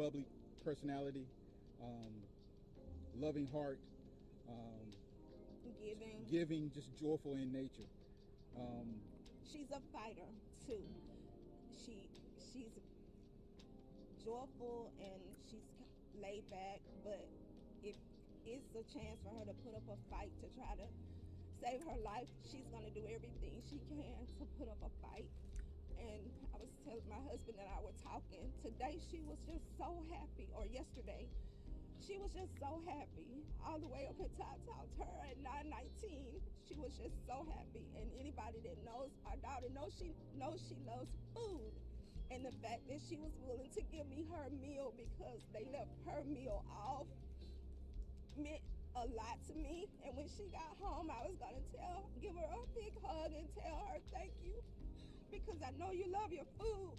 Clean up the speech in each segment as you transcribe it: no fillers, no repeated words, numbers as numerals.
bubbly personality, loving heart, giving, just joyful in nature. She's a fighter too. She's joyful and she's laid back, but if it's a chance for her to put up a fight to try to save her life, she's going to do everything she can to put up a fight. And I was telling my husband and I were talking today, she was just so happy, or yesterday she was just so happy all the way up until I talked to her at 9:19. She was just so happy, and anybody that knows our daughter knows she loves food. And the fact that she was willing to give me her meal because they left her meal off meant a lot to me. And when she got home, I was gonna give her a big hug and tell her thank you, because I know you love your food.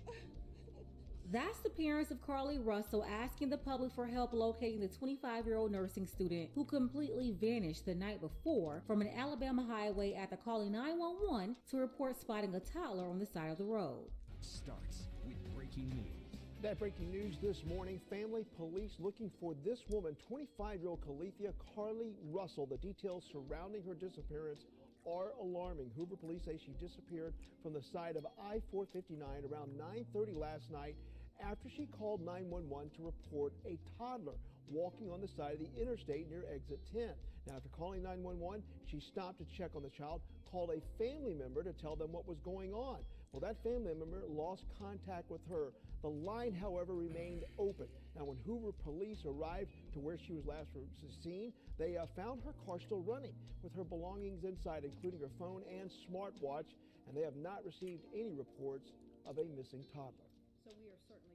That's the parents of Carlee Russell asking the public for help locating the 25-year-old nursing student who completely vanished the night before from an Alabama highway after calling 911 to report spotting a toddler on the side of the road. Starts with breaking news. That breaking news this morning, family police looking for this woman, 25-year-old Carlee Russell. The details surrounding her disappearance are alarming. Hoover police say she disappeared from the side of I-459 around 9:30 last night after she called 911 to report a toddler walking on the side of the interstate near exit 10. Now, after calling 911, she stopped to check on the child, called a family member to tell them what was going on. Well, that family member lost contact with her. The line, however, remained open. Now, when Hoover police arrived to where she was last seen, they found her car still running with her belongings inside, including her phone and smartwatch, and they have not received any reports of a missing toddler. So we are certainly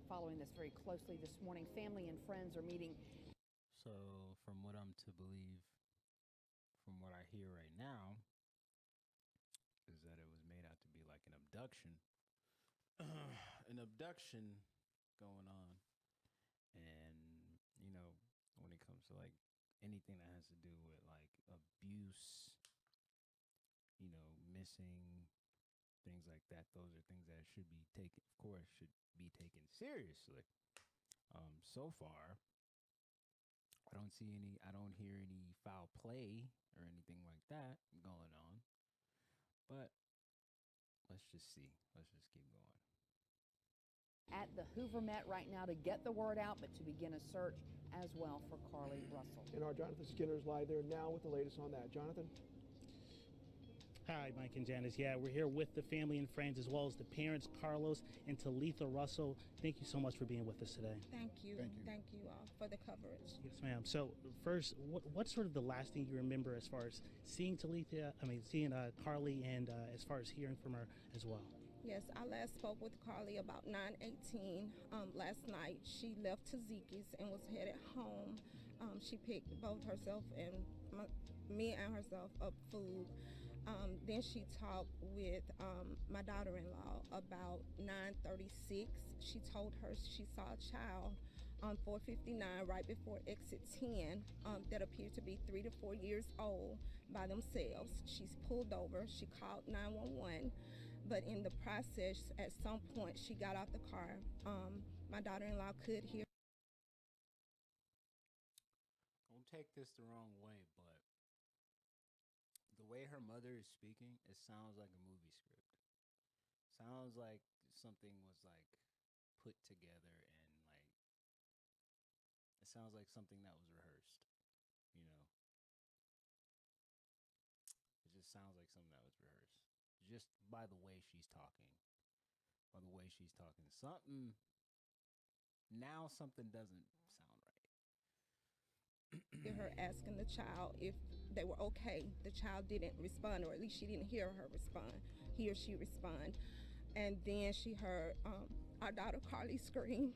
following this very closely this morning. Family and friends are meeting. So from what I'm to believe, from what I hear right now, is that it was made out to be like an abduction. An abduction going on. And, you know, when it comes to like anything that has to do with like abuse, you know, missing, things like that, those are things that should be taken, of course, should be taken seriously. So far, I don't hear any foul play or anything like that going on. But let's just see. Let's just keep going. At the Hoover Met right now to get the word out, but to begin a search as well for Carlee Russell. And our Jonathan Skinner is live there now with the latest on that. Jonathan? Hi, Mike and Janice. Yeah, we're here with the family and friends as well as the parents, Carlos and Talitha Russell. Thank you so much for being with us today. Thank you. Thank you all for the coverage. Yes, ma'am. So first, what's sort of the last thing you remember as far as seeing Carlee and as far as hearing from her as well? Yes, I last spoke with Carlee about 9:18 last night. She left Taziki's and was headed home. She picked both herself and me and herself up food. Then she talked with my daughter-in-law about 9:36. She told her she saw a child on 459 right before exit 10 that appeared to be 3 to 4 years old by themselves. She's pulled over. She called 911. But in the process, at some point, she got out the car. My daughter-in-law could hear. Don't take this the wrong way, but the way her mother is speaking, it sounds like a movie script. Sounds like something was like put together and like it sounds like something that was rehearsed, you know. It just sounds like something that was rehearsed. Just by the way she's talking. By the way she's talking. Something doesn't sound right. Her asking the child if they were okay. The child didn't respond, or at least she didn't hear her respond. He or she respond. And then she heard our daughter Carlee scream.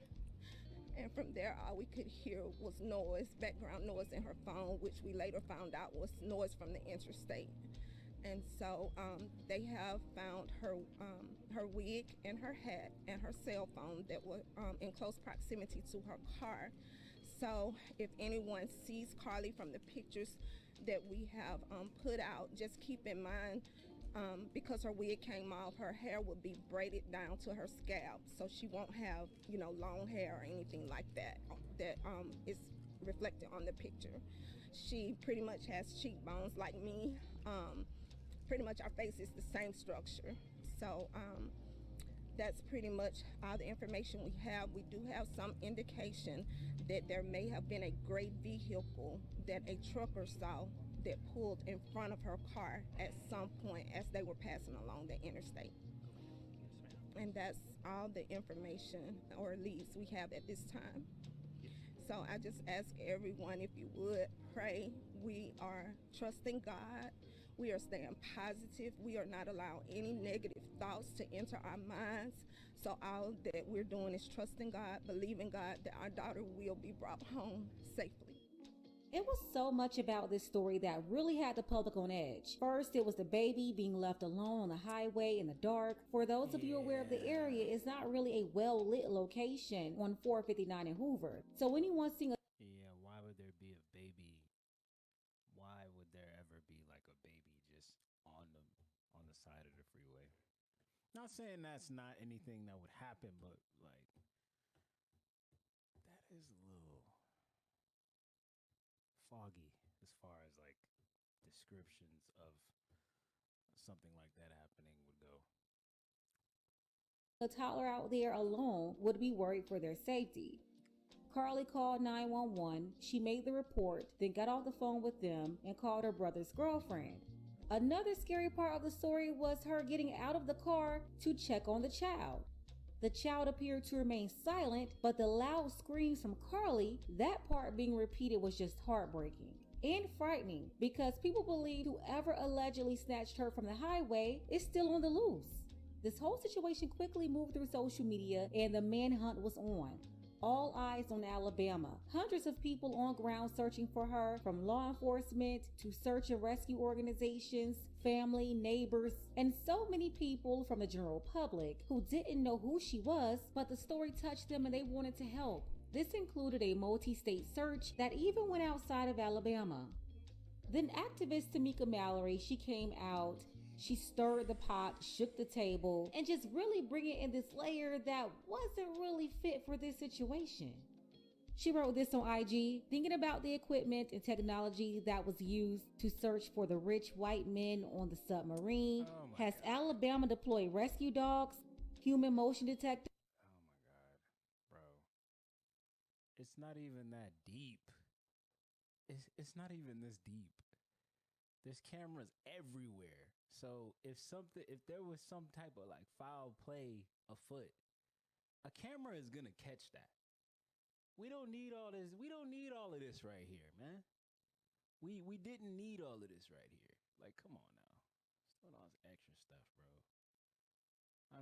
And from there, all we could hear was noise, background noise in her phone, which we later found out was noise from the interstate. And so they have found her wig and her hat and her cell phone that were in close proximity to her car. So if anyone sees Carlee from the pictures that we have put out, just keep in mind because her wig came off, her hair would be braided down to her scalp, so she won't have, long hair or anything like that is reflected on the picture. She pretty much has cheekbones like me. Pretty much our face is the same structure. So that's pretty much all the information we have. We do have some indication that there may have been a gray vehicle that a trucker saw that pulled in front of her car at some point as they were passing along the interstate. And that's all the information or leads we have at this time. So I just ask everyone, if you would, pray. We are trusting God. We are staying positive. We are not allowing any negative thoughts to enter our minds. So all that we're doing is trusting God, believing God that our daughter will be brought home safely. It was so much about this story that really had the public on edge. First, it was the baby being left alone on the highway in the dark. For those of you aware of the area, it's not really a well-lit location on 459 in Hoover. So anyone seeing a Why would there be a baby? Why would there ever be like a baby just on the side of the freeway? Not saying that's not anything that would happen, but like that is a little foggy as far as like descriptions of something like that happening would go. toddler out there alone would be worried for their safety. Carlee called 911. She made the report, then got off the phone with them and called her brother's girlfriend. Another scary part of the story was her getting out of the car to check on the child. The child appeared to remain silent, but the loud screams from Carlee, that part being repeated, was just heartbreaking and frightening because people believe whoever allegedly snatched her from the highway is still on the loose. This whole situation quickly moved through social media and the manhunt was on. All eyes on Alabama. Hundreds of people on ground searching for her, from law enforcement to search and rescue organizations, family, neighbors, and so many people from the general public who didn't know who she was, but the story touched them and they wanted to help. This included a multi-state search that even went outside of Alabama. Then activist Tamika Mallory, she came out. She stirred the pot, shook the table, and just really bringing in this layer that wasn't really fit for this situation. She wrote this on IG, thinking about the equipment and technology that was used to search for the rich white men on the submarine. Has Alabama deployed rescue dogs, human motion detectors? Oh my God, bro. It's not even that deep. It's not even this deep. There's cameras everywhere. So if there was some type of like foul play afoot, a camera is gonna catch that. We don't need all this. We don't need all of this right here, man. We didn't need all of this right here. Like, come on now. Start all this extra stuff, bro.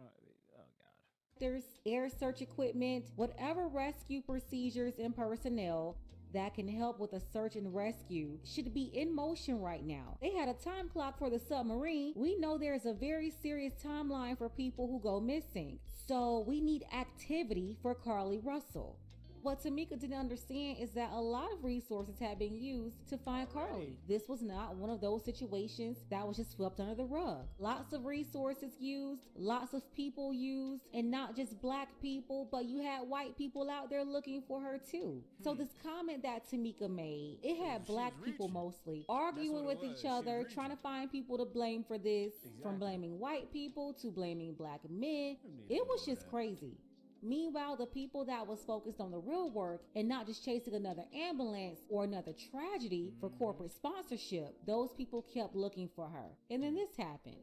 Oh God. There's air search equipment, whatever rescue procedures and personnel that can help with a search and rescue should be in motion right now. They had a time clock for the submarine. We know there's a very serious timeline for people who go missing. So we need activity for Carlee Russell. What Tamika didn't understand is that a lot of resources have been used to find Carlee. This was not one of those situations that was just swept under the rug. Lots of resources used, lots of people used, and not just black people, but you had white people out there looking for her too. So this comment that Tamika made, it had black people mostly arguing with each other, trying to find people to blame for this, from blaming white people to blaming black men. It was just crazy. Meanwhile, the people that was focused on the real work and not just chasing another ambulance or another tragedy for corporate sponsorship, those people kept looking for her. And then this happened.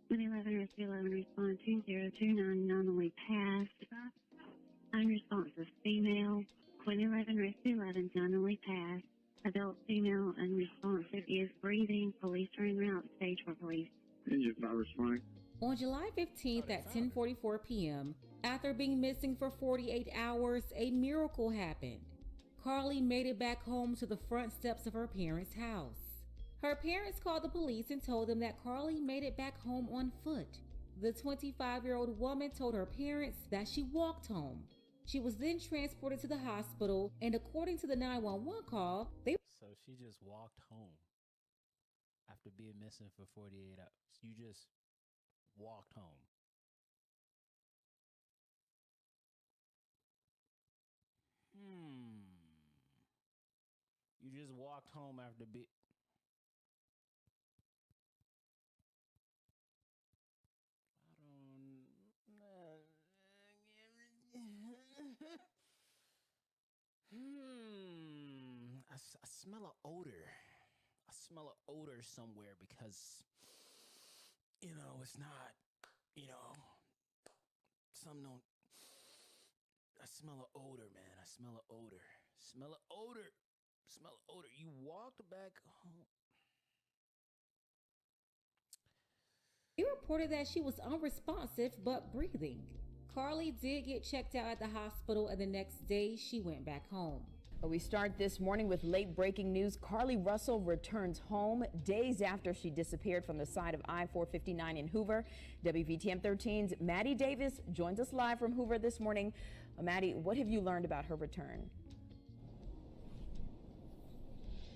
11 Rescue 11 respond 2029 nominally passed. Unresponsive female. 11 Rescue 11 nominally passed. Adult female unresponsive is breathing. Police are en route. Stage for police. Engine not responding. On July 15th at 10:44 p.m., after being missing for 48 hours, a miracle happened. Carlee made it back home to the front steps of her parents' house. Her parents called the police and told them that Carlee made it back home on foot. The 25-year-old woman told her parents that she walked home. She was then transported to the hospital, and according to the 911 call, So she just walked home. after being missing for 48 hours. You just walked home. You just walked home after I smell an odor. I smell an odor somewhere because, it's not, some don't. I smell an odor, man. I smell an odor. Smell an odor. Smell an odor. You walked back home. He reported that she was unresponsive but breathing. Carlee did get checked out at the hospital, and the next day she went back home. We start this morning with late breaking news. Carlee Russell returns home days after she disappeared from the side of I-459 in Hoover. WVTM 13's Maddie Davis joins us live from Hoover this morning. Maddie, what have you learned about her return?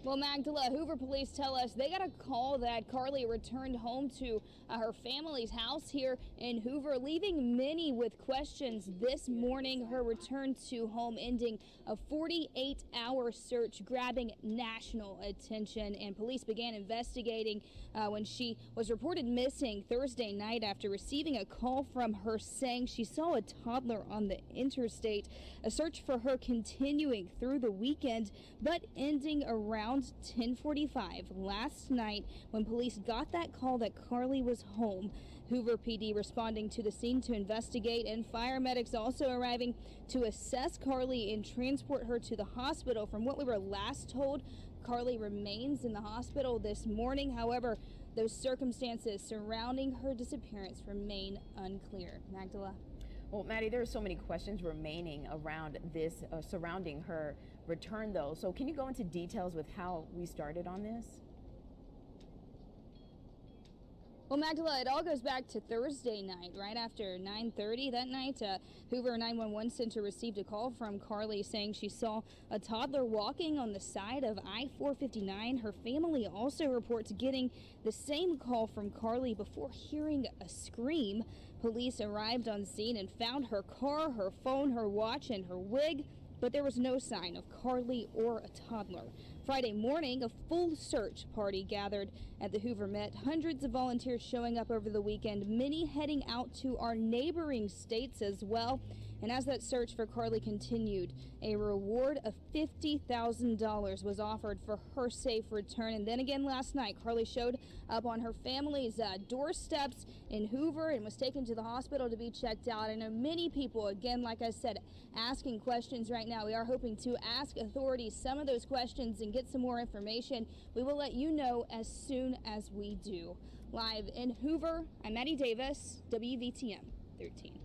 Well, Magdala, Hoover police tell us they got a call that Carlee returned home to her family's house here in Hoover, leaving many with questions this morning. Her return to home ending a 48-hour search, grabbing national attention, and police began investigating when she was reported missing Thursday night after receiving a call from her saying she saw a toddler on the interstate. A search for her continuing through the weekend, but ending around 10:45 last night when police got that call that Carlee was home. Hoover PD responding to the scene to investigate, and fire medics also arriving to assess Carlee and transport her to the hospital. From what we were last told, Carlee remains in the hospital this morning. However, those circumstances surrounding her disappearance remain unclear. Magdala. Well, Maddie, there are so many questions remaining around this, surrounding her return, though. So can you go into details with how we started on this? Well, Magdala, it all goes back to Thursday night, right after 9:30 that night. Hoover 911 Center received a call from Carlee saying she saw a toddler walking on the side of I-459. Her family also reports getting the same call from Carlee before hearing a scream. Police arrived on scene and found her car, her phone, her watch, and her wig, but there was no sign of Carlee or a toddler. Friday morning, a full search party gathered at the Hoover Met. Hundreds of volunteers showing up over the weekend, many heading out to our neighboring states as well. And as that search for Carlee continued, a reward of $50,000 was offered for her safe return. And then again last night, Carlee showed up on her family's doorsteps in Hoover and was taken to the hospital to be checked out. I know many people, again, like I said, asking questions right now. We are hoping to ask authorities some of those questions and get some more information. We will let you know as soon as we do. Live in Hoover, I'm Maddie Davis, WVTM 13.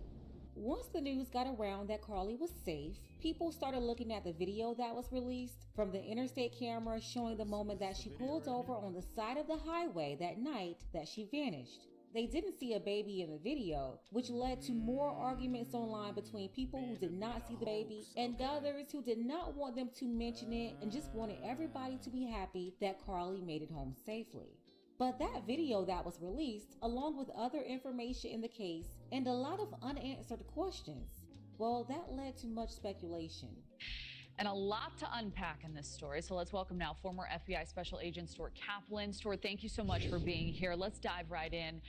Once the news got around that Carlee was safe, people started looking at the video that was released from the interstate camera showing the moment that she pulled over on the side of the highway that night that she vanished. They didn't see a baby in the video, which led to more arguments online between people who did not see the baby and others who did not want them to mention it and just wanted everybody to be happy that Carlee made it home safely. But that video that was released, along with other information in the case and a lot of unanswered questions, well, that led to much speculation. And a lot to unpack in this story. So let's welcome now former FBI Special Agent Stuart Kaplan. Stuart, thank you so much for being here. Let's dive right in.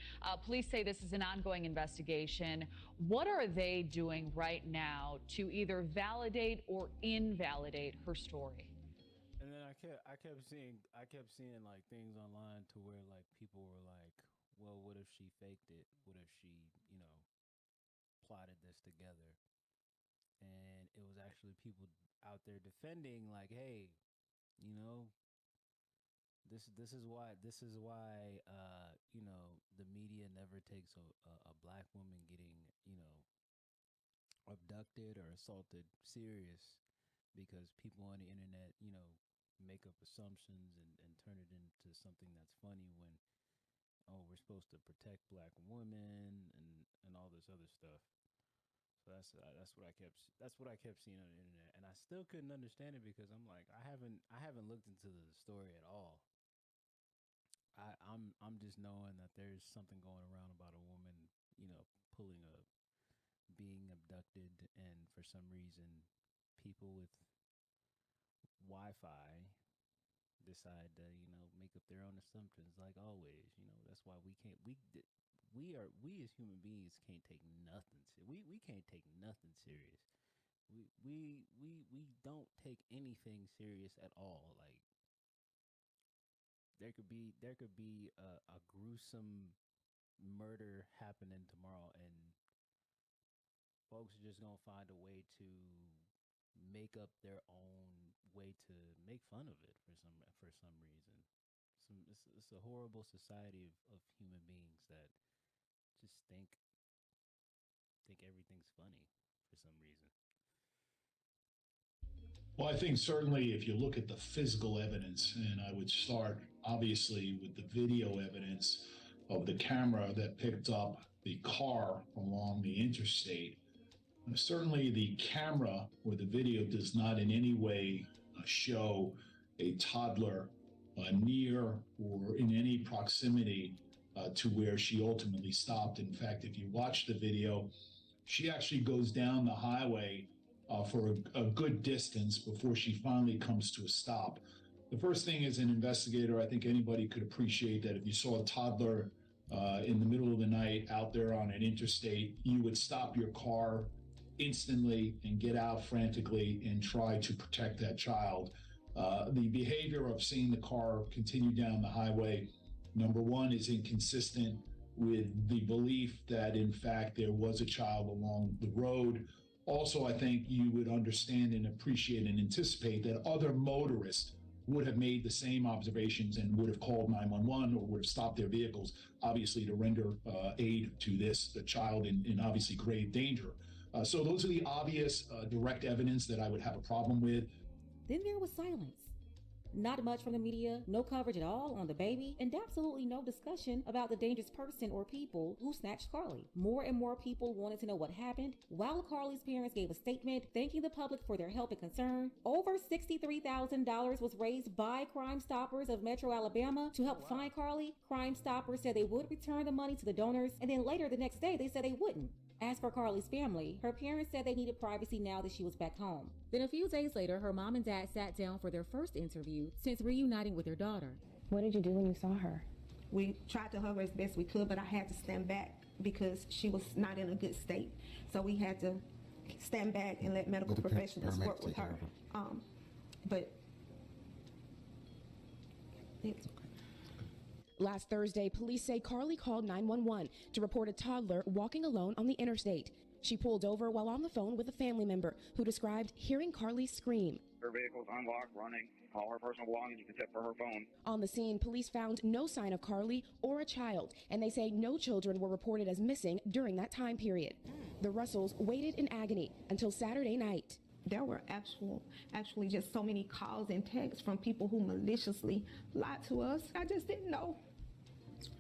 Police say this is an ongoing investigation. What are they doing right now to either validate or invalidate her story? And then I kept seeing like things online to where like people were like, well, what if she faked it? What if she, plotted this together? And it was actually people out there defending like, hey, this is why the media never takes a black woman getting abducted or assaulted serious, because people on the internet make up assumptions and turn it into something that's funny when, oh, we're supposed to protect black women and all this other stuff. So that's what I kept seeing on the internet, and I still couldn't understand it because I'm like, I haven't looked into the story at all. I'm just knowing that there's something going around about a woman, being abducted, and for some reason, people with Wi-Fi decide to, make up their own assumptions. Like always, that's why we can't. We as human beings can't take nothing. We can't take nothing serious. We don't take anything serious at all. Like there could be a gruesome murder happening tomorrow, and folks are just gonna find a way to make up their own way to make fun of it for some reason. It's a horrible society of human beings that just think everything's funny for some reason. Well, I think certainly if you look at the physical evidence, and I would start obviously with the video evidence of the camera that picked up the car along the interstate, certainly the camera or the video does not in any way show a toddler near or in any proximity to where she ultimately stopped. In fact, if you watch the video, she actually goes down the highway for a good distance before she finally comes to a stop. The first thing as an investigator, I think anybody could appreciate that if you saw a toddler in the middle of the night out there on an interstate, you would stop your car instantly and get out frantically and try to protect that child. The behavior of seeing the car continue down the highway, number one, is inconsistent with the belief that, in fact, there was a child along the road. Also, I think you would understand and appreciate and anticipate that other motorists would have made the same observations and would have called 911 or would have stopped their vehicles, obviously, to render aid to the child in obviously grave danger. So those are the obvious direct evidence that I would have a problem with. Then there was silence. Not much from the media, no coverage at all on the baby, and absolutely no discussion about the dangerous person or people who snatched Carlee. More and more people wanted to know what happened, while Carlee's parents gave a statement thanking the public for their help and concern. Over $63,000 was raised by Crime Stoppers of Metro Alabama to help find Carlee. Crime Stoppers said they would return the money to the donors, and then later the next day they said they wouldn't. As for Carlee's family, her parents said they needed privacy now that she was back home. Then a few days later, her mom and dad sat down for their first interview since reuniting with their daughter. What did you do when you saw her? We tried to hug her as best we could, but I had to stand back because she was not in a good state. So we had to stand back and let medical professionals work with her. But it's okay. Last Thursday, police say Carlee called 911 to report a toddler walking alone on the interstate. She pulled over while on the phone with a family member who described hearing Carlee scream. Her vehicle's unlocked, running. All her personal belongings except for her phone. On the scene, police found no sign of Carlee or a child, and they say no children were reported as missing during that time period. The Russells waited in agony until Saturday night. There were actually just so many calls and texts from people who maliciously lied to us. I just didn't know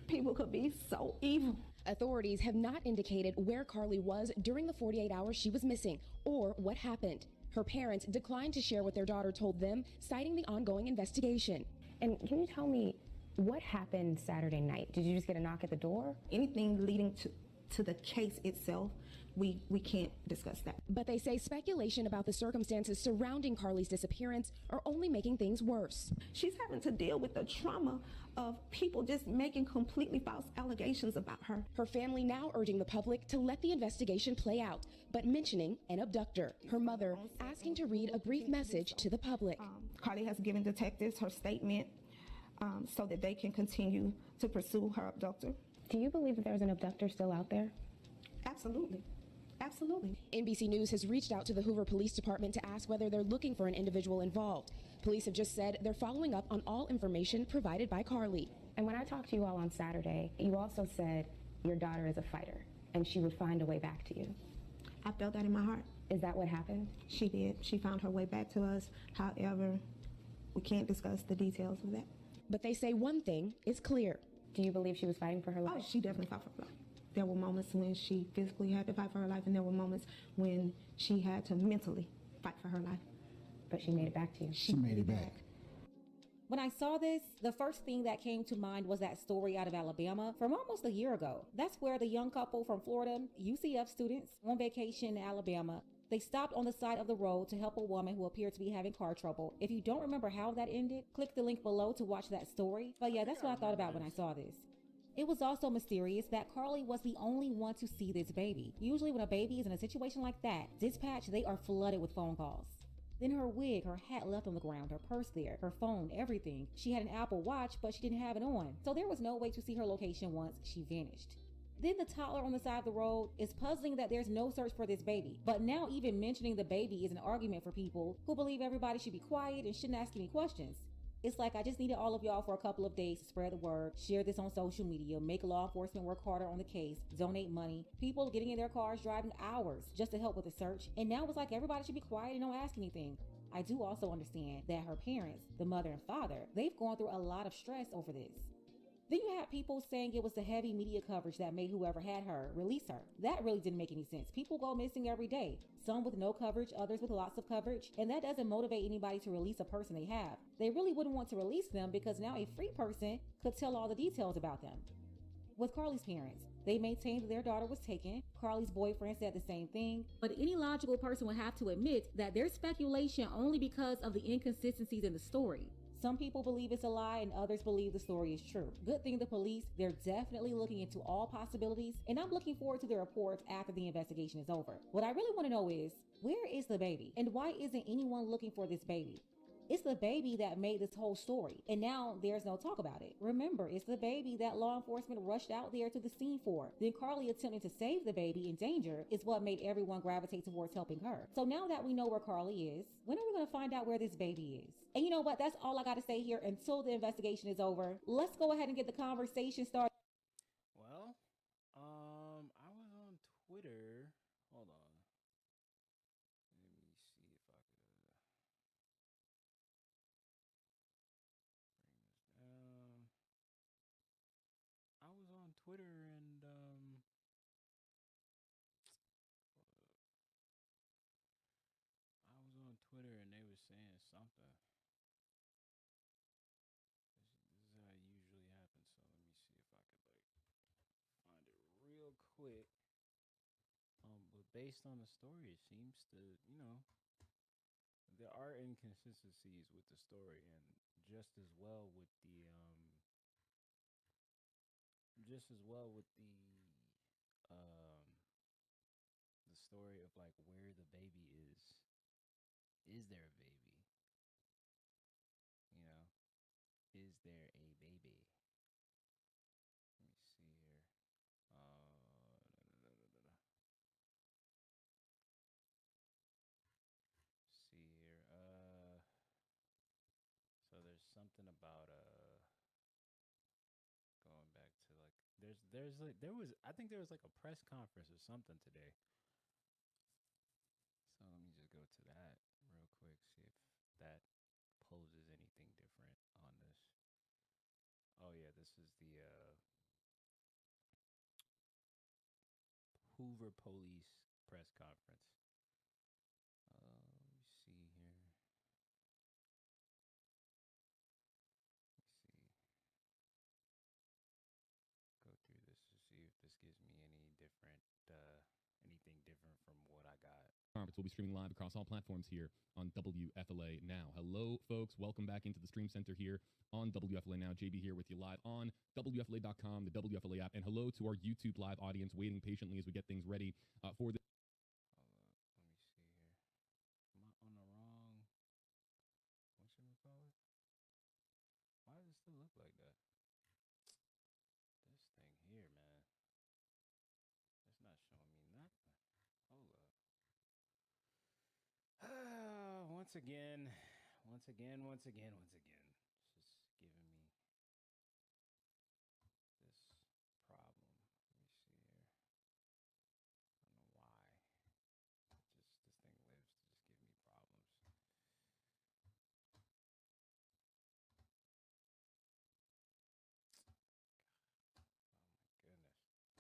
people could be so evil. Authorities have not indicated where Carlee was during the 48 hours she was missing or what happened. Her parents declined to share what their daughter told them, citing the ongoing investigation. And can you tell me what happened Saturday night? Did you just get a knock at the door? Anything leading to the case itself, we can't discuss that. But they say speculation about the circumstances surrounding Carlee's disappearance are only making things worse. She's having to deal with the trauma of people just making completely false allegations about her. Her family now urging the public to let the investigation play out, but mentioning an abductor. Her mother asking to read a brief message to the public. Carlee has given detectives her statement so that they can continue to pursue her abductor. Do you believe that there's an abductor still out there? Absolutely. Absolutely. NBC News has reached out to the Hoover Police Department to ask whether they're looking for an individual involved. Police have just said they're following up on all information provided by Carlee. And when I talked to you all on Saturday, you also said your daughter is a fighter and she would find a way back to you. I felt that in my heart. Is that what happened? She did. She found her way back to us. However, we can't discuss the details of that. But they say one thing is clear. Do you believe she was fighting for her life? Oh, she definitely fought for her life. There were moments when she physically had to fight for her life, and there were moments when she had to mentally fight for her life. But she made it back to you. She made it back. When I saw this, the first thing that came to mind was that story out of Alabama from almost a year ago. That's where the young couple from Florida, UCF students, on vacation in Alabama, they stopped on the side of the road to help a woman who appeared to be having car trouble. If you don't remember how that ended, click the link below to watch that story. But yeah, that's what I thought about when I saw this. It was also mysterious that Carlee was the only one to see this baby. Usually when a baby is in a situation like that, dispatch, they are flooded with phone calls. Then her wig, her hat left on the ground, her purse there, her phone, everything. She had an Apple Watch, but she didn't have it on. So there was no way to see her location once she vanished. Then the toddler on the side of the road. Is puzzling that there's no search for this baby. But now even mentioning the baby is an argument for people who believe everybody should be quiet and shouldn't ask any questions. It's like I just needed all of y'all for a couple of days to spread the word, share this on social media, make law enforcement work harder on the case, donate money, people getting in their cars driving hours just to help with the search. And now it's like everybody should be quiet and don't ask anything. I do also understand that her parents, the mother and father, they've gone through a lot of stress over this. Then you had people saying it was the heavy media coverage that made whoever had her release her. That really didn't make any sense. People go missing every day. Some with no coverage, others with lots of coverage, and that doesn't motivate anybody to release a person they have. They really wouldn't want to release them because now a free person could tell all the details about them. With Carlee's parents, they maintained that their daughter was taken. Carlee's boyfriend said the same thing, but any logical person would have to admit that there's speculation only because of the inconsistencies in the story. Some people believe it's a lie and others believe the story is true. Good thing the police, they're definitely looking into all possibilities, and I'm looking forward to their reports after the investigation is over. What I really want to know is, where is the baby? And why isn't anyone looking for this baby? It's the baby that made this whole story, and now there's no talk about it. Remember, it's the baby that law enforcement rushed out there to the scene for. Then Carlee attempting to save the baby in danger is what made everyone gravitate towards helping her. So now that we know where Carlee is, when are we going to find out where this baby is? And you know what? That's all I got to say here until the investigation is over. Let's go ahead and get the conversation started. Well, I was on Twitter. Hold on. Let me see if I could bring this down. I was on Twitter and they were saying something. This is how it usually happens. So let me see if I could find it real quick. But based on the story, it seems to, there are inconsistencies with the story, and just as well with the the story of like where the baby is. Is there a baby? Is there a baby? Let me see here. See here. So there's something about going back to like I think there was like a press conference or something today. So let me just go to that real quick, see if that poses anything different on this. Oh yeah, this is the Hoover Police press conference. Let me see here. Go through this to see if this gives me any different, anything different from what I got. Conference will be streaming live across all platforms here on WFLA Now. Hello, folks. Welcome back into the Stream Center here on WFLA Now. JB here with you live on WFLA.com, the WFLA app. And hello to our YouTube live audience waiting patiently as we get things ready for the... Let me see here. Am I on the wrong... whatchamacallit? Why does it still look like that? This thing here, man. It's not showing me nothing. Hold up. Once again. It's just giving me this problem. Let me see here. I don't know why. This thing lives to just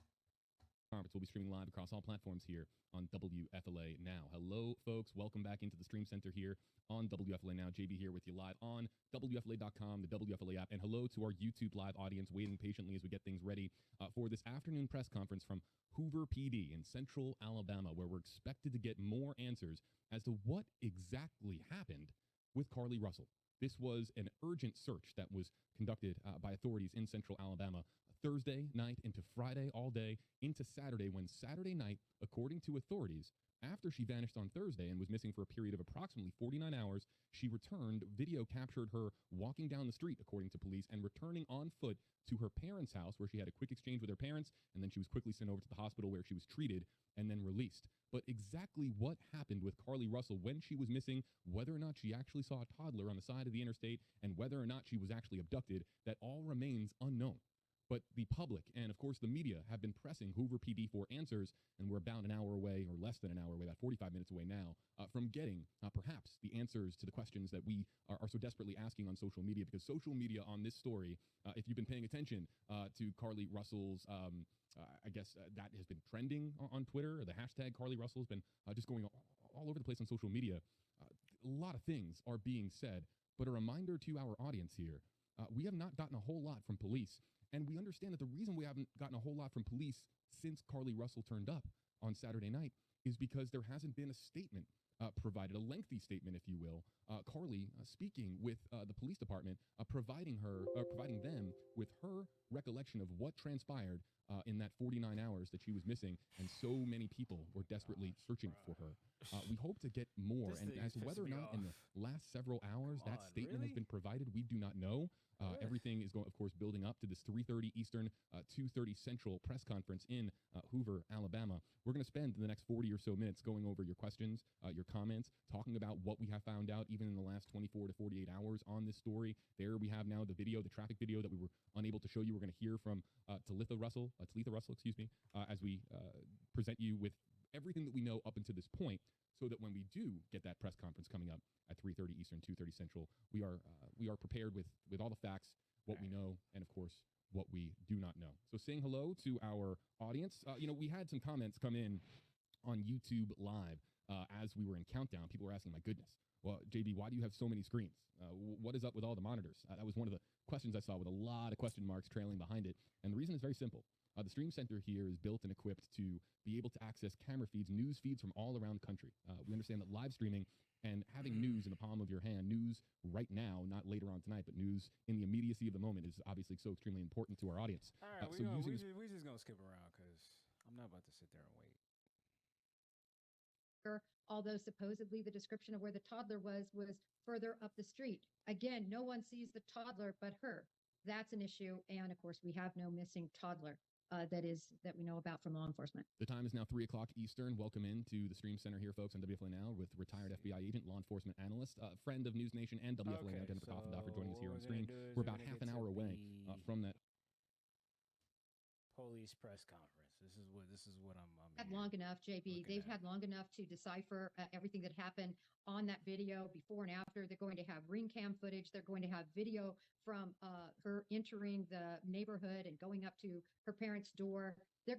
give me problems. conference will be streaming live across all platforms here on WFLA Now. Hello, folks. Welcome back into the Stream Center here on WFLA Now. JB here with you live on WFLA.com, the WFLA app. And hello to our YouTube live audience waiting patiently as we get things ready for this afternoon press conference from Hoover PD in central Alabama, where we're expected to get more answers as to what exactly happened with Carlee Russell. This was an urgent search that was conducted by authorities in central Alabama Thursday night into Friday all day into Saturday, when Saturday night, according to authorities, after she vanished on Thursday and was missing for a period of approximately 49 hours, she returned. Video captured her walking down the street, according to police, and returning on foot to her parents' house, where she had a quick exchange with her parents, and then she was quickly sent over to the hospital where she was treated and then released. But exactly what happened with Carlee Russell when she was missing, whether or not she actually saw a toddler on the side of the interstate, and whether or not she was actually abducted, that all remains unknown. But the public and, of course, the media have been pressing Hoover PD for answers, and we're about an hour away, or less than an hour away, about 45 minutes away now, from getting perhaps the answers to the questions that we are so desperately asking on social media. Because social media on this story, if you've been paying attention to Carlee Russell's, I guess that has been trending on Twitter. The hashtag Carlee Russell has been just going all over the place on social media. A lot of things are being said, but a reminder to our audience here, we have not gotten a whole lot from police. And we understand that the reason we haven't gotten a whole lot from police since Carlee Russell turned up on Saturday night is because there hasn't been a statement provided, a lengthy statement, if you will. Carlee speaking with the police department, providing them with her recollection of what transpired in that 49 hours that she was missing, and so many people were desperately searching for her. We hope to get more, and as to whether or not in the last several hours that statement has been provided, we do not know. Everything is going, of course, building up to this 3:30 Eastern, 2:30 Central press conference in Hoover, Alabama. We're going to spend the next 40 or so minutes going over your questions, your comments, talking about what we have found out even in the last 24 to 48 hours on this story. There we have now the video, the traffic video that we were unable to show you. We're going to hear from Talitha Russell, as we present you with everything that we know up until this point, so that when we do get that press conference coming up at 3:30 Eastern, 2:30 Central, we are prepared with all the facts, what we know, and of course what we do not know. So saying hello to our audience. We had some comments come in on YouTube Live as we were in countdown. People were asking, my goodness, well, JB, why do you have so many screens? What is up with all the monitors? That was one of the questions I saw with a lot of question marks trailing behind it. And the reason is very simple. The Stream Center here is built and equipped to be able to access camera feeds, news feeds from all around the country. We understand that live streaming and having news in the palm of your hand, news right now, not later on tonight, but news in the immediacy of the moment, is obviously so extremely important to our audience. All right, we're just going to skip around because I'm not about to sit there and wait. Although supposedly the description of where the toddler was further up the street. Again, no one sees the toddler but her. That's an issue. And of course, we have no missing toddler that we know about from law enforcement. The time is now 3 o'clock Eastern. Welcome into the Stream Center here, folks, on WFLA Now with retired FBI agent, law enforcement analyst, friend of News Nation and WFLA Now, Jennifer Coffindoffer, joining us here on stream. We're about half an hour away from that police press conference. This is what I'm had long enough, JB. They've had long enough to decipher everything that happened on that video before and after. They're going to have ring cam footage. They're going to have video from her entering the neighborhood and going up to her parents' door. They've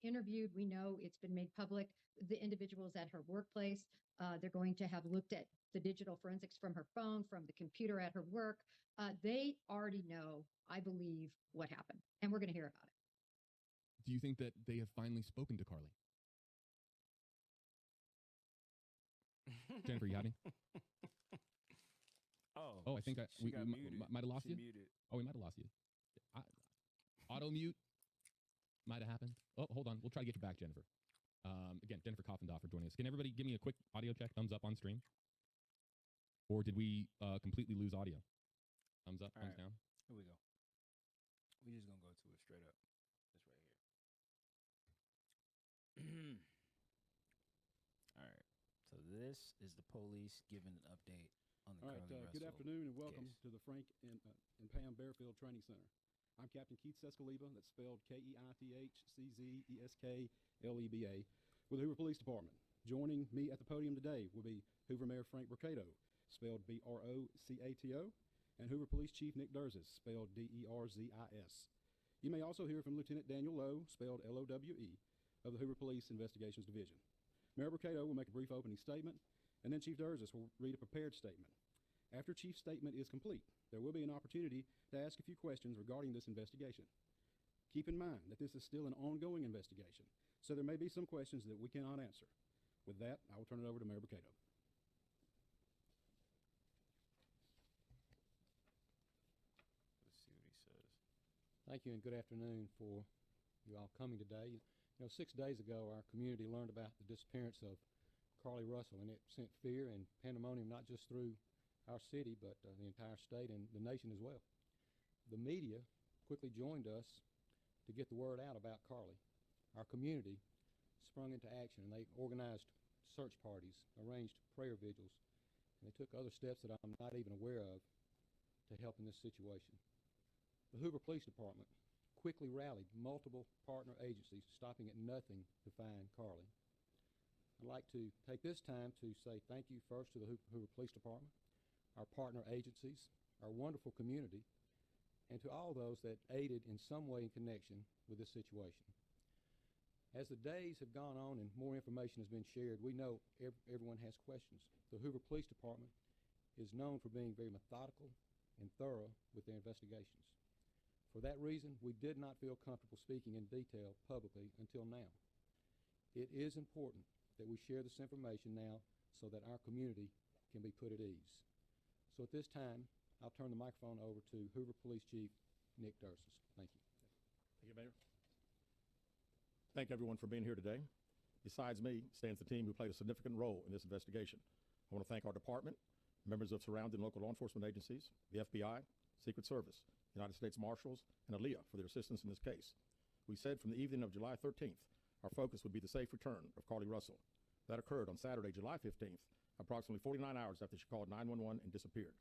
interviewed, we know it's been made public, the individuals at her workplace. They're going to have looked at the digital forensics from her phone, from the computer at her work. They already know, I believe, what happened, and we're going to hear about it. Do you think that they have finally spoken to Carlee? Jennifer, you got me? I think we might have lost you. Muted. Oh, we might have lost you. Auto mute might have happened. Oh, hold on. We'll try to get you back, Jennifer. Again, Jennifer Coffindoffer joining us. Can everybody give me a quick audio check? Thumbs up on stream. Or did we completely lose audio? Thumbs up, thumbs down. Here we go. We're just going to go to it straight up. This right here. All right. So this is the police giving an update on the Carlee Russell good afternoon and welcome case. to the Frank and Pam Bearfield Training Center. I'm Captain Keith Sescaleba, that's spelled KeithCzeskleba, with the Hoover Police Department. Joining me at the podium today will be Hoover Mayor Frank Brocato, spelled Brocato, and Hoover Police Chief Nick Durzis, spelled Derzis. You may also hear from Lieutenant Daniel Lowe, spelled Lowe, of the Hoover Police Investigations Division. Mayor Mercado will make a brief opening statement, and then Chief Durzis will read a prepared statement. After Chief's statement is complete, there will be an opportunity to ask a few questions regarding this investigation. Keep in mind that this is still an ongoing investigation, so there may be some questions that we cannot answer. With that, I will turn it over to Mayor Mercado. Let's see what he says. Thank you and good afternoon for you all coming today. You know, 6 days ago, our community learned about the disappearance of Carlee Russell, and it sent fear and pandemonium not just through our city, but the entire state and the nation as well. The media quickly joined us to get the word out about Carlee. Our community sprung into action, and they organized search parties, arranged prayer vigils, and they took other steps that I'm not even aware of to help in this situation. The Hoover Police Department quickly rallied multiple partner agencies, stopping at nothing to find Carlee. I'd like to take this time to say thank you first to the Hoover Police Department, our partner agencies, our wonderful community, and to all those that aided in some way in connection with this situation. As the days have gone on and more information has been shared, we know everyone has questions. The Hoover Police Department is known for being very methodical and thorough with their investigations. For that reason, we did not feel comfortable speaking in detail publicly until now. It is important that we share this information now so that our community can be put at ease. So at this time, I'll turn the microphone over to Hoover Police Chief Nick Durzis. Thank you. Thank you, Mayor. Thank everyone for being here today. Besides me stands the team who played a significant role in this investigation. I want to thank our department, members of surrounding local law enforcement agencies, the FBI, Secret Service, United States Marshals, and ALEA for their assistance in this case. We said from the evening of July 13th, our focus would be the safe return of Carlee Russell. That occurred on Saturday, July 15th, approximately 49 hours after she called 911 and disappeared.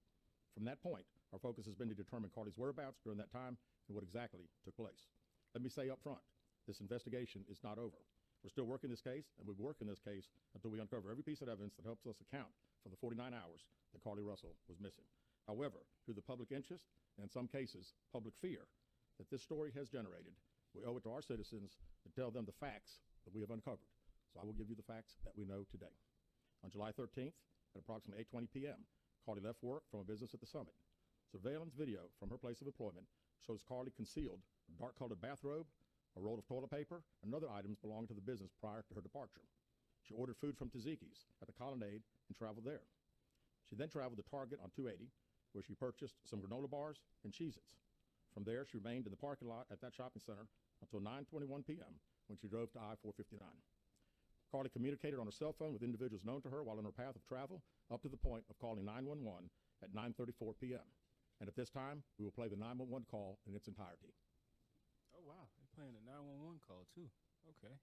From that point, our focus has been to determine Carlee's whereabouts during that time and what exactly took place. Let me say up front, this investigation is not over. We're still working this case, and we'll work in this case until we uncover every piece of evidence that helps us account for the 49 hours that Carlee Russell was missing. However, through the public interest, and in some cases, public fear, that this story has generated, we owe it to our citizens to tell them the facts that we have uncovered. So I will give you the facts that we know today. On July 13th, at approximately 8:20 p.m., Carlee left work from a business at the Summit. Surveillance video from her place of employment shows Carlee concealed a dark-colored bathrobe, a roll of toilet paper, and other items belonging to the business prior to her departure. She ordered food from Tzatziki's at the Colonnade and traveled there. She then traveled to Target on 280, where she purchased some granola bars and Cheez-Its. From there, she remained in the parking lot at that shopping center until 9:21 p.m. when she drove to I-459. Carlee communicated on her cell phone with individuals known to her while on her path of travel up to the point of calling 911 at 9:34 p.m. And at this time, we will play the 911 call in its entirety. Oh, wow. They're playing the 911 call, too. Okay.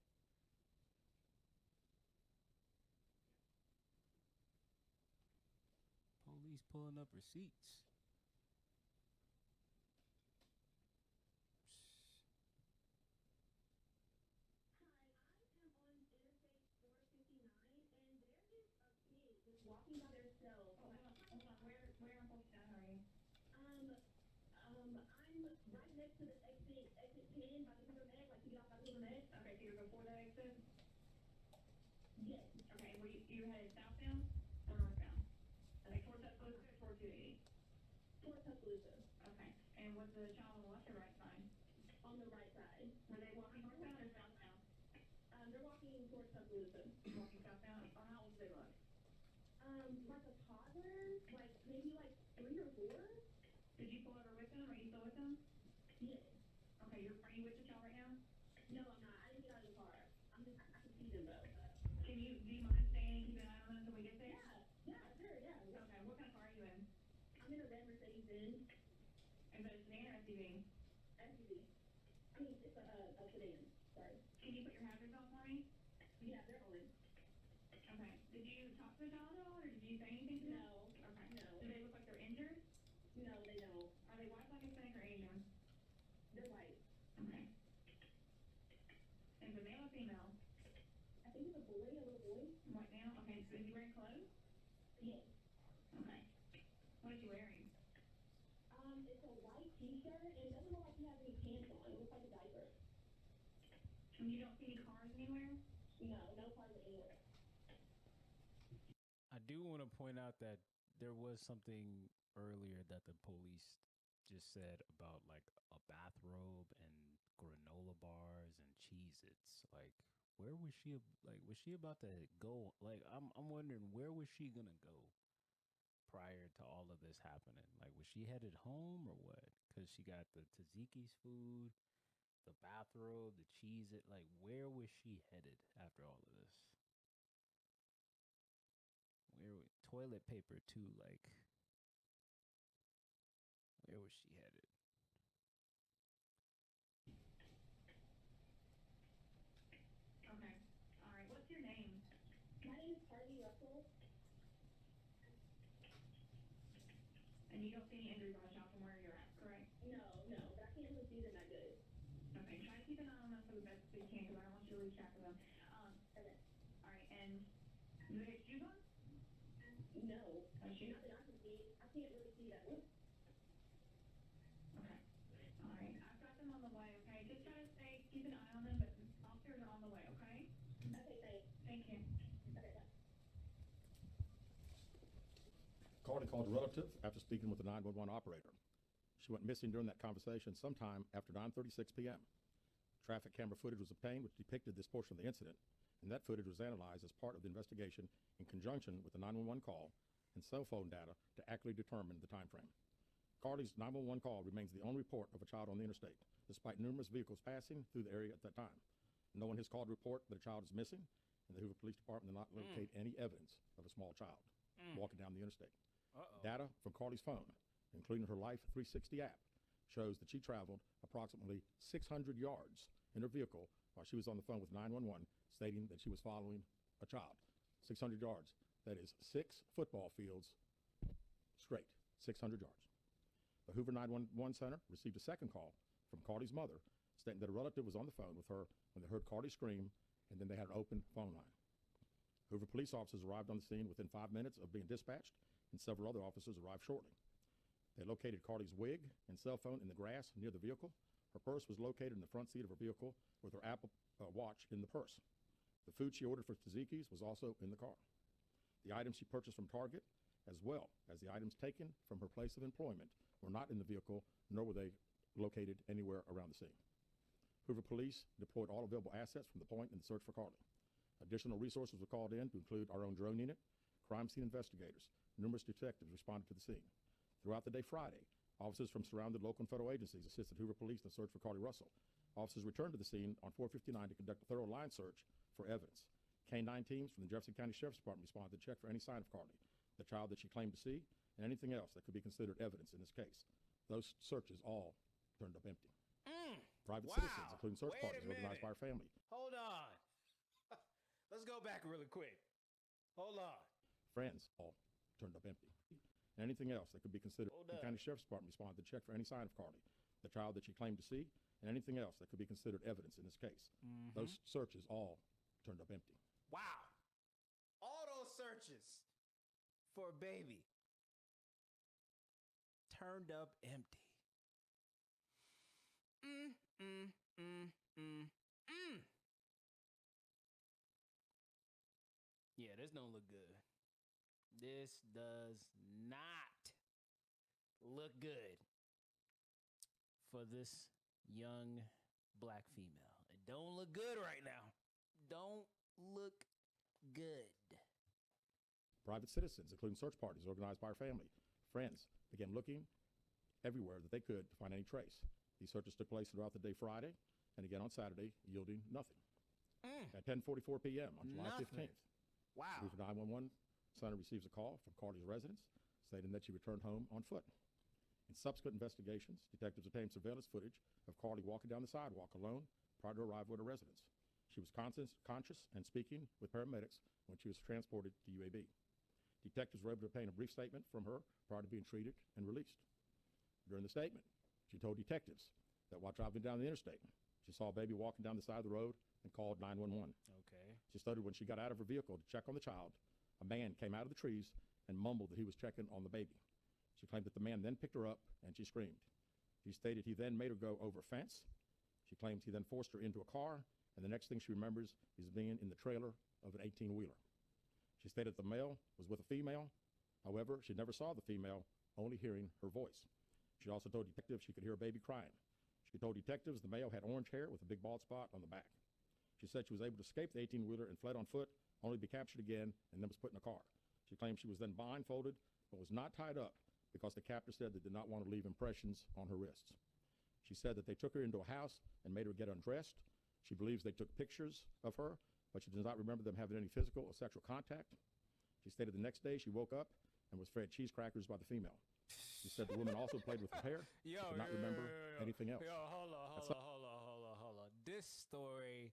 Police pulling up receipts. Walking by themselves. Hold on. Where in Folkestone are you? I'm right next to the exit 10 by the Hoover Med, like you get off by the Hoover Med. Okay, so you're before that exit? Yes. Okay, were you headed southbound or northbound? Okay, towards Tuscaloosa or towards 280? Towards Tuscaloosa. Okay, and was the child on the left or right side? On the right side. Were they walking northbound or southbound? They're walking towards Tuscaloosa. Walking southbound? Or how old do they look? Like a toddler, like maybe like 3 or 4. Did you pull over with them? Are you still with them? Yes. Okay, are you with the child right now? No, I'm not. I didn't get out of the car. I can see them though. Do you mind staying and keeping an eye on them until we get there? Yeah, sure, yeah. Okay, what kind of car are you in? I'm in a red Mercedes-Benz. Is it a sedan or SUV? SUV. I mean, it's a sedan. Sorry. Can you put your hazards on for me? Yeah, they're on. Okay. Did you talk to the child at all, or did you say anything to them? No. Okay. No. Do they look like they're injured? No, they don't. Are they white, black, Hispanic, or Asian? They're white. Okay. Is it male or female? I think it's a boy, a little boy. White male? Okay, so is he wearing clothes? Yes. Okay. What is he wearing? It's a white t-shirt, and it doesn't look like he has any pants on. It looks like a diaper. And you don't see any cars anywhere? No, no parking anywhere. I do want to point out that there was something earlier that the police just said about like a bathrobe and granola bars and Cheez-Its. Like, where was she? Like, was she about to go? Like, I'm wondering, where was she gonna go prior to all of this happening? Like, was she headed home or what? Because she got the tzatziki's food, the bathrobe, the Cheez-It. Like, where was she headed after all of this? Toilet paper too, like, where was she headed? Okay. All right. What's your name? My name is Carlee Russell. And you don't see any injuries on the shot from where you're at, correct? No, but I can't really see them that good. Okay. Try to keep an eye on them for the best that you can, because I don't want you to lose track of them. Okay. All right. And do they have shoes on? No. No shoes? Not that I can see. I can't really see that. Okay. All right. I've got them on the way, okay? Just try to keep an eye on them, but officers are on the way, okay? Okay, thanks. Thank you. Okay, bye. Carlee called a relative after speaking with the 911 operator. She went missing during that conversation sometime after 9:36 p.m. Traffic camera footage was obtained which depicted this portion of the incident, and that footage was analyzed as part of the investigation in conjunction with the 911 call and cell phone data to accurately determine the time frame. Carlee's 911 call remains the only report of a child on the interstate, despite numerous vehicles passing through the area at that time. No one has called to report that a child is missing, and the Hoover Police Department did not locate any evidence of a small child walking down the interstate. Data from Carlee's phone, including her Life 360 app, shows that she traveled approximately 600 yards in her vehicle while she was on the phone with 911, stating that she was following a child. 600 yards. That is 6 football fields straight, 600 yards. The Hoover 911 Center received a second call from Carlee's mother, stating that a relative was on the phone with her when they heard Carlee scream, and then they had an open phone line. Hoover police officers arrived on the scene within 5 minutes of being dispatched, and several other officers arrived shortly. They located Carlee's wig and cell phone in the grass near the vehicle. Her purse was located in the front seat of her vehicle with her Apple Watch in the purse. The food she ordered for tzatziki's was also in the car. The items she purchased from Target, as well as the items taken from her place of employment, were not in the vehicle, nor were they located anywhere around the scene. Hoover police deployed all available assets from the point in the search for Carlee. Additional resources were called in to include our own drone unit, crime scene investigators. Numerous detectives responded to the scene. Throughout the day Friday, officers from surrounding local and federal agencies assisted Hoover police in the search for Carlee Russell. Officers returned to the scene on 459 to conduct a thorough line search for evidence. K-9 teams from the Jefferson County Sheriff's Department responded to check for any sign of Carlee, the child that she claimed to see, and anything else that could be considered evidence in this case. Those searches all turned up empty. Private citizens, including search parties organized by our family. Hold on. Let's go back really quick. Hold on. Friends all turned up empty. And anything else that could be considered. The County Sheriff's Department responded to check for any sign of Carlee, the child that she claimed to see, and anything else that could be considered evidence in this case. Those searches all turned up empty. Wow. All those searches for a baby turned up empty. Yeah, this don't look good. This does not look good for this young black female. It don't look good right now. Don't look good. Private citizens, including search parties organized by our family, friends, began looking everywhere that they could to find any trace. These searches took place throughout the day Friday and again on Saturday, yielding nothing. At 10:44 p.m. on July 15th, Wow. Hoover 911 Center receives a call from Carlee's residence stating that she returned home on foot. In subsequent investigations, detectives obtained surveillance footage of Carlee walking down the sidewalk alone prior to arrival at her residence. She was conscious and speaking with paramedics when she was transported to UAB. Detectives were able to obtain a brief statement from her prior to being treated and released. During the statement, she told detectives that while traveling down the interstate, she saw a baby walking down the side of the road and called 911. Okay. She stated when she got out of her vehicle to check on the child, a man came out of the trees and mumbled that he was checking on the baby. She claimed that the man then picked her up and she screamed. She stated he then made her go over a fence. She claims he then forced her into a car and the next thing she remembers is being in the trailer of an 18-wheeler. She stated the male was with a female. However, she never saw the female, only hearing her voice. She also told detectives she could hear a baby crying. She told detectives the male had orange hair with a big bald spot on the back. She said she was able to escape the 18-wheeler and fled on foot, only to be captured again and then was put in a car. She claimed she was then blindfolded but was not tied up because the captor said they did not want to leave impressions on her wrists. She said that they took her into a house and made her get undressed. She believes they took pictures of her, but she does not remember them having any physical or sexual contact. She stated the next day she woke up and was fed cheese crackers by the female. She said the woman also played with her hair. She could not remember anything else. Hold on. This story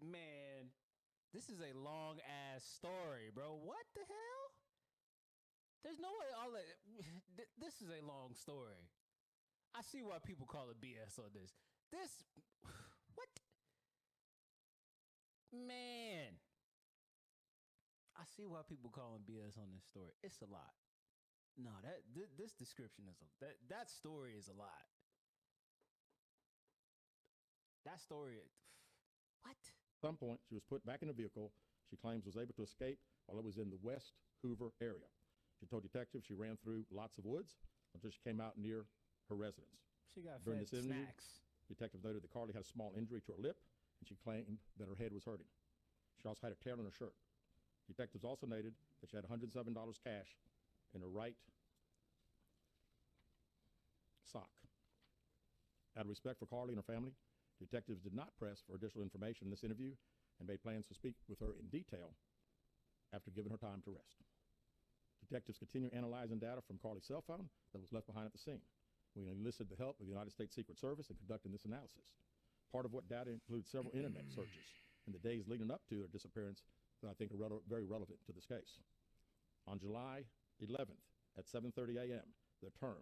man, this is a long ass story, bro. What the hell? There's no way all that. This is a long story. I see why people call it BS on this. What? Man. I see why people call it BS on this story. It's a lot. No, this description is that story is a lot. That story, what? At some point, she was put back in a vehicle she claims was able to escape while it was in the West Hoover area. She told detectives she ran through lots of woods until she came out near her residence. She got During fed this interview, snacks. detectives noted that Carlee had a small injury to her lip, and she claimed that her head was hurting. She also had a tear in her shirt. Detectives also noted that she had $107 cash in her right sock. Out of respect for Carlee and her family, detectives did not press for additional information in this interview and made plans to speak with her in detail after giving her time to rest. Detectives continue analyzing data from Carlee's cell phone that was left behind at the scene. We enlisted the help of the United States Secret Service in conducting this analysis. Part of what data includes several internet searches in the days leading up to her disappearance that I think are very relevant to this case. On July 11th at 7:30 a.m., the term,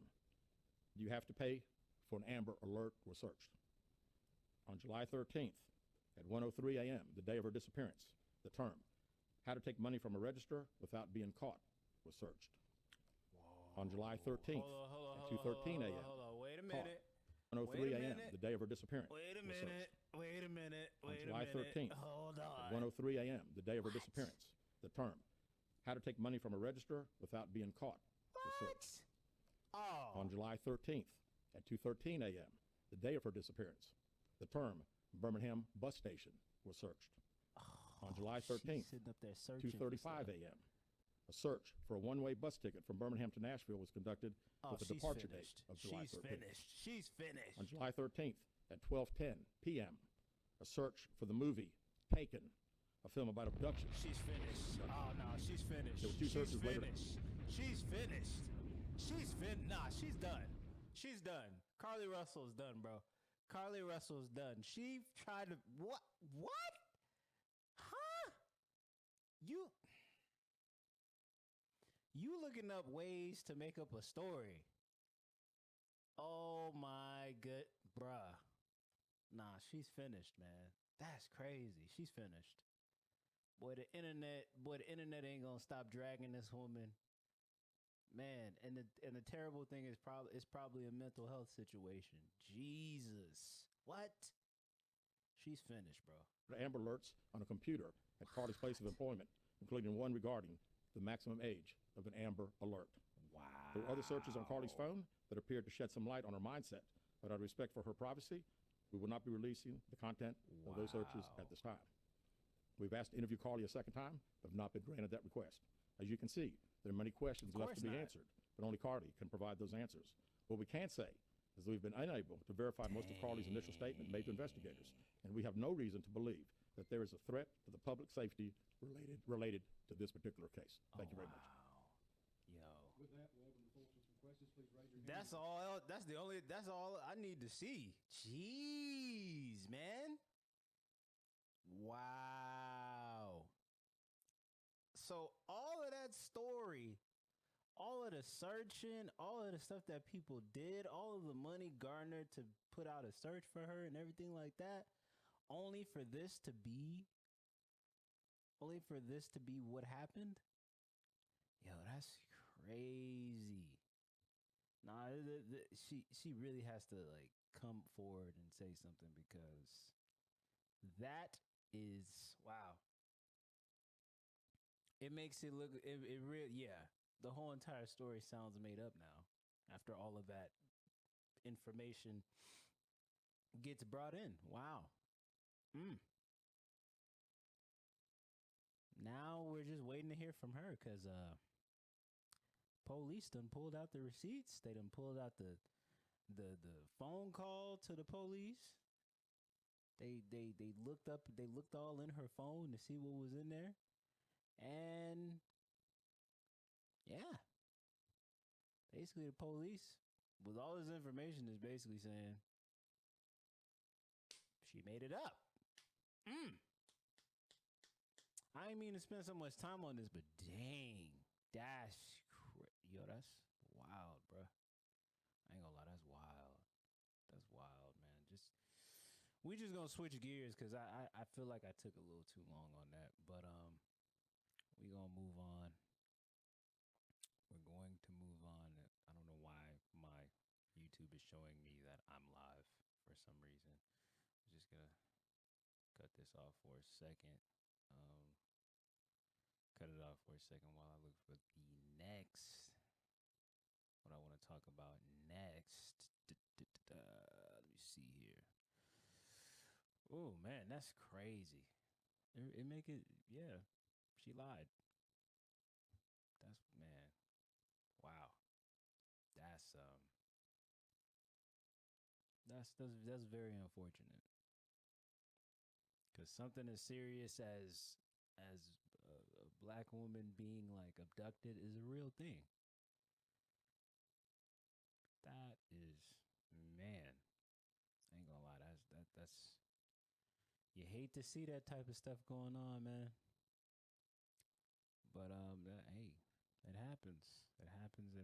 "Do you have to pay for an Amber Alert?" was searched. On July 13th at 1:03 a.m., the day of her disappearance, the term, "How to take money from a register without being caught," was searched. On July 13th at 2:13 a.m., Hold on, wait a minute. 1:03 a.m., the day of her disappearance. Wait a was minute. searched. Wait a minute. On July 13th Hold at on. 1:03 a.m., the day of her disappearance, the term, "How to take money from a register without being caught," was searched. Oh. On July 13th at 2:13 a.m., the day of her disappearance, the term, "Birmingham Bus Station," was searched. On July 13th, Sitting up there searching. 2:35 a.m., a search for a one-way bus ticket from Birmingham to Nashville was conducted with the departure date of July 13th. She's finished. On July 13th at 12:10 p.m., a search for the movie Taken, a film about abduction. She's finished. Oh, no, she's finished. There were two searches later. She's finished. Nah, she's done. She's done. Carlee Russell's done, bro. Carlee Russell's done. She tried to... What? Huh? You looking up ways to make up a story. Oh, my good... Bruh. Nah, she's finished, man. That's crazy. She's finished. Boy, the internet ain't gonna stop dragging this woman. Man, and the terrible thing is probably a mental health situation. Jesus. What? She's finished, bro. The Amber Alerts on a computer at Carlee's place of employment, including one regarding the maximum age of an Amber Alert. Wow. There were other searches on Carlee's phone that appeared to shed some light on her mindset, but out of respect for her privacy, we will not be releasing the content of those searches at this time. We've asked to interview Carlee a second time, but have not been granted that request. As you can see, there are many questions left to be answered, but only Carlee can provide those answers. What we can say is that we've been unable to verify most of Carlee's initial statement made to investigators, and we have no reason to believe that there is a threat to the public safety related to this particular case. Thank you very much. Yo. With that, we'll open the floor for some questions. Please raise your hand. That's all. That's all I need to see. Jeez, man. Wow. So all of that story, all of the searching, all of the stuff that people did, all of the money garnered to put out a search for her and everything like that, only for this to be what happened? Yo, that's crazy. Nah, she really has to like come forward and say something, because That is wow. It makes it look it really yeah. The whole entire story sounds made up now after all of that information gets brought in. Wow. Now we're just waiting to hear from her because police done pulled out the receipts. They done pulled out the phone call to the police. They looked up. They looked all in her phone to see what was in there, and yeah, basically the police with all this information is basically saying she made it up. I ain't mean to spend so much time on this, but dang, that's that's wild, bro. I ain't gonna lie, that's wild. That's wild, man. We just gonna switch gears because I feel like I took a little too long on that, but we gonna move on. We're going to move on. I don't know why my YouTube is showing me that I'm live for some reason. I'm just gonna cut this off for a second. Cut it off for a second while I look for the next. What I want to talk about next. Let me see here. Oh man, that's crazy. It make it, yeah. She lied. That's man. Wow. That's very unfortunate. Because something as serious as a black woman being like abducted is a real thing. That is, man, I ain't gonna lie, that's you hate to see that type of stuff going on, man. But hey, it happens. It happens.